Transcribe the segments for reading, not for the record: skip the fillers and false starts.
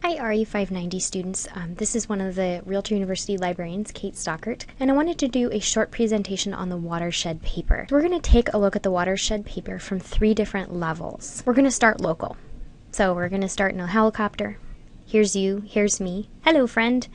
Hi RE590 students, this is one of the Realtor University librarians, Kate Stockert, and I wanted to do a short presentation on the watershed paper. So we're going to take a look at the watershed paper from 3 different levels. We're going to start local. So we're going to start in a helicopter. Here's you, here's me, hello friend,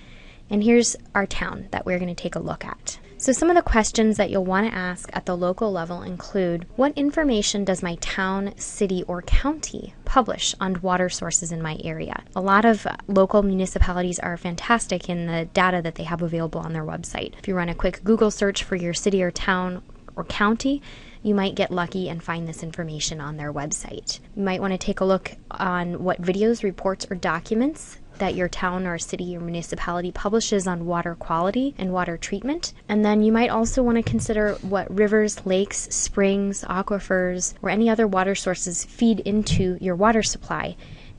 and here's our town that we're going to take a look at. So some of the questions that you'll want to ask at the local level include, what information does my town, city, or county publish on water sources in my area? A lot of local municipalities are fantastic in the data that they have available on their website. If you run a quick Google search for your city or town or county, you might get lucky and find this information on their website. You might want to take a look on what videos, reports, or documents that your town or city or municipality publishes on water quality and water treatment. And then you might also want to consider what rivers, lakes, springs, aquifers, or any other water sources feed into your water supply,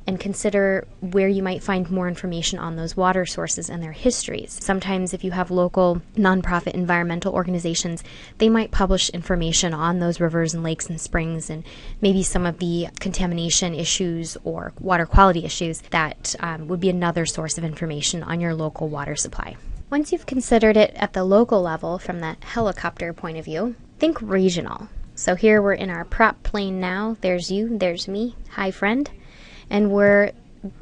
and consider where you might find more information on those water sources and their histories. Sometimes if you have local nonprofit environmental organizations, they might publish information on those rivers and lakes and springs, and maybe some of the contamination issues or water quality issues that would be another source of information on your local water supply. Once you've considered it at the local level from that helicopter point of view, think regional. So here we're in our prop plane now. There's you, there's me. Hi friend. And we're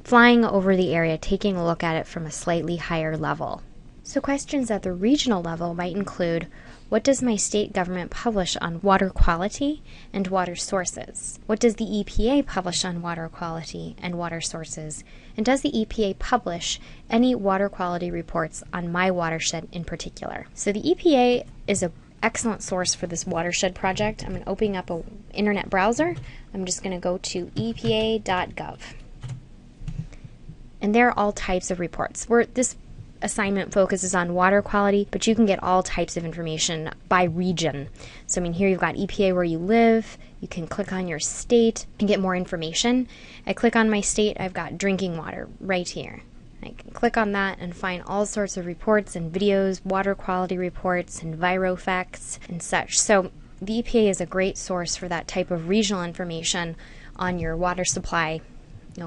flying over the area, taking a look at it from a slightly higher level. So questions at the regional level might include, what does my state government publish on water quality and water sources? What does the EPA publish on water quality and water sources? And does the EPA publish any water quality reports on my watershed in particular? So the EPA is an excellent source for this watershed project. I'm going to open up an internet browser. I'm just going to go to epa.gov. And there are all types of reports. This assignment focuses on water quality, but you can get all types of information by region. So here you've got EPA where you live. You can click on your state and get more information. I click on my state, I've got drinking water right here. I can click on that and find all sorts of reports and videos, water quality reports, and envirofacts and such. So the EPA is a great source for that type of regional information on your water supply,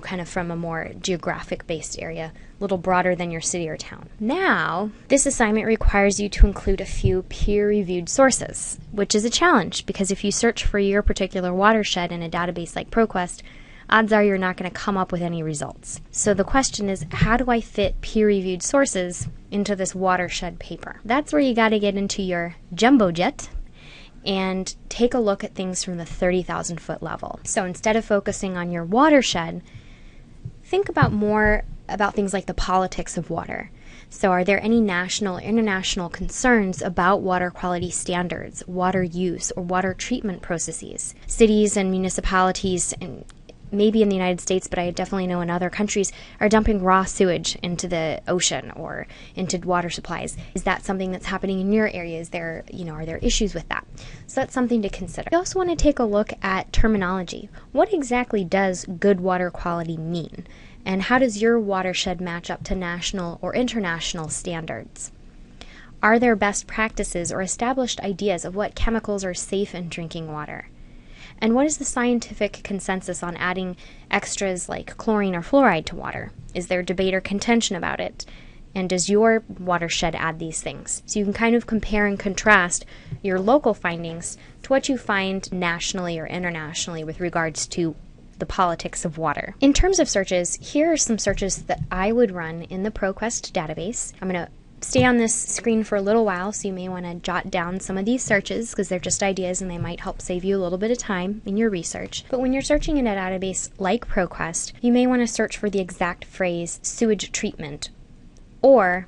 kind of from a more geographic-based area, a little broader than your city or town. Now, this assignment requires you to include a few peer-reviewed sources, which is a challenge because if you search for your particular watershed in a database like ProQuest, odds are you're not going to come up with any results. So the question is, how do I fit peer-reviewed sources into this watershed paper? That's where you got to get into your jumbo jet and take a look at things from the 30,000 foot level. So instead of focusing on your watershed, think more about things like the politics of water. So are there any national or international concerns about water quality standards, water use, or water treatment processes? Cities and municipalities, and maybe in the United States, but I definitely know in other countries, are dumping raw sewage into the ocean or into water supplies. Is that something that's happening in your area? Are there issues with that? So that's something to consider. You also want to take a look at terminology. What exactly does good water quality mean? And how does your watershed match up to national or international standards? Are there best practices or established ideas of what chemicals are safe in drinking water? And what is the scientific consensus on adding extras like chlorine or fluoride to water? Is there debate or contention about it? And does your watershed add these things? So you can kind of compare and contrast your local findings to what you find nationally or internationally with regards to the politics of water. In terms of searches, here are some searches that I would run in the ProQuest database. I'm going to stay on this screen for a little while, so you may want to jot down some of these searches because they're just ideas and they might help save you a little bit of time in your research. But when you're searching in a database like ProQuest, you may want to search for the exact phrase sewage treatment or,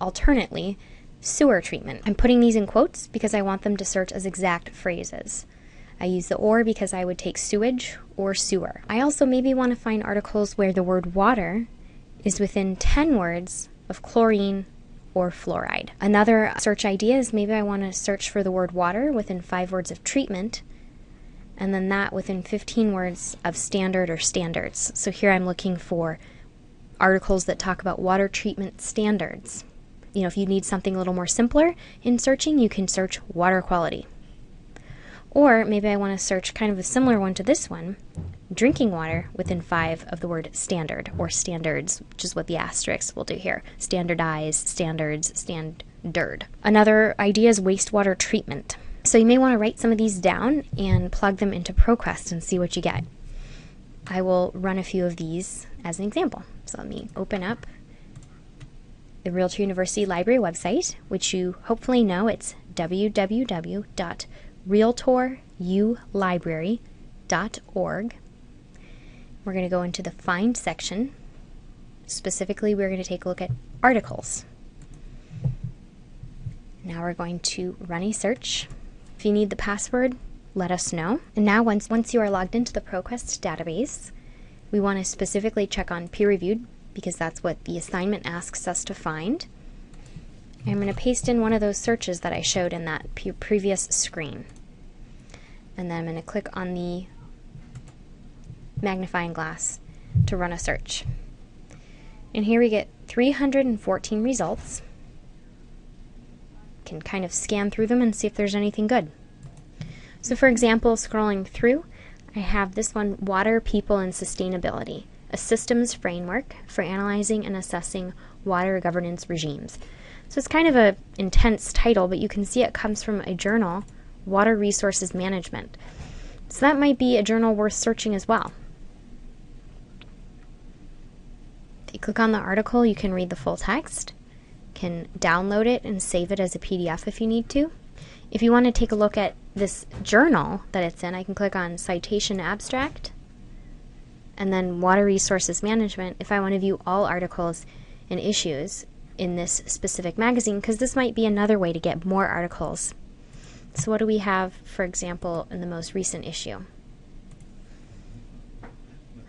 alternately, sewer treatment. I'm putting these in quotes because I want them to search as exact phrases. I use the or because I would take sewage or sewer. I also maybe want to find articles where the word water is within 10 words of chlorine or fluoride. Another search idea is maybe I want to search for the word water within 5 words of treatment, and then that within 15 words of standard or standards. So here I'm looking for articles that talk about water treatment standards. If you need something a little more simpler in searching, you can search water quality. Or maybe I want to search kind of a similar one to this one, drinking water within 5 of the word standard or standards, which is what the asterisk will do here. Standardized, standards, standard. Another idea is wastewater treatment. So you may want to write some of these down and plug them into ProQuest and see what you get. I will run a few of these as an example. So let me open up the Realtor University Library website, which you hopefully know. It's www.realtorulibrary.org. We're going to go into the Find section. Specifically, we're going to take a look at articles. Now we're going to run a search. If you need the password, let us know. And now once you are logged into the ProQuest database, we want to specifically check on peer-reviewed because that's what the assignment asks us to find. And I'm going to paste in one of those searches that I showed in that previous screen. And then I'm going to click on the magnifying glass to run a search. And here we get 314 results. Can kind of scan through them and see if there's anything good. So for example, scrolling through, I have this one, Water, People, and Sustainability, a systems framework for analyzing and assessing water governance regimes. So it's kind of an intense title, but you can see it comes from a journal, Water Resources Management. So that might be a journal worth searching as well. If you click on the article, you can read the full text, can download it and save it as a PDF if you need to. If you want to take a look at this journal that it's in, I can click on Citation Abstract and then Water Resources Management if I want to view all articles and issues in this specific magazine, because this might be another way to get more articles. So what do we have, for example, in the most recent issue?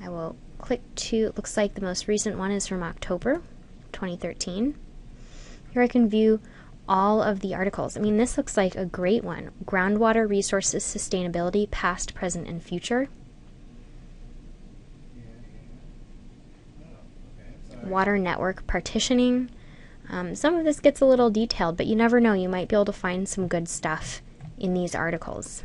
I will click to, it looks like the most recent one is from October 2013. Here I can view all of the articles. I mean, this looks like a great one. Groundwater Resources Sustainability, Past, Present, and Future. Water Network Partitioning. Some of this gets a little detailed, but you never know. You might be able to find some good stuff in these articles.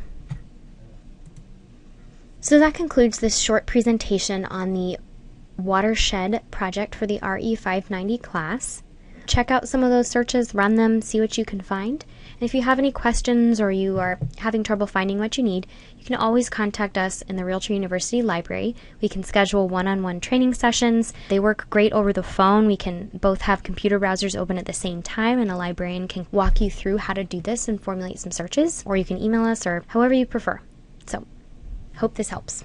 So that concludes this short presentation on the Watershed project for the RE590 class. Check out some of those searches, run them, see what you can find. And if you have any questions or you are having trouble finding what you need, you can always contact us in the Realtor University Library. We can schedule one-on-one training sessions. They work great over the phone. We can both have computer browsers open at the same time, and a librarian can walk you through how to do this and formulate some searches. Or you can email us or however you prefer. So, hope this helps.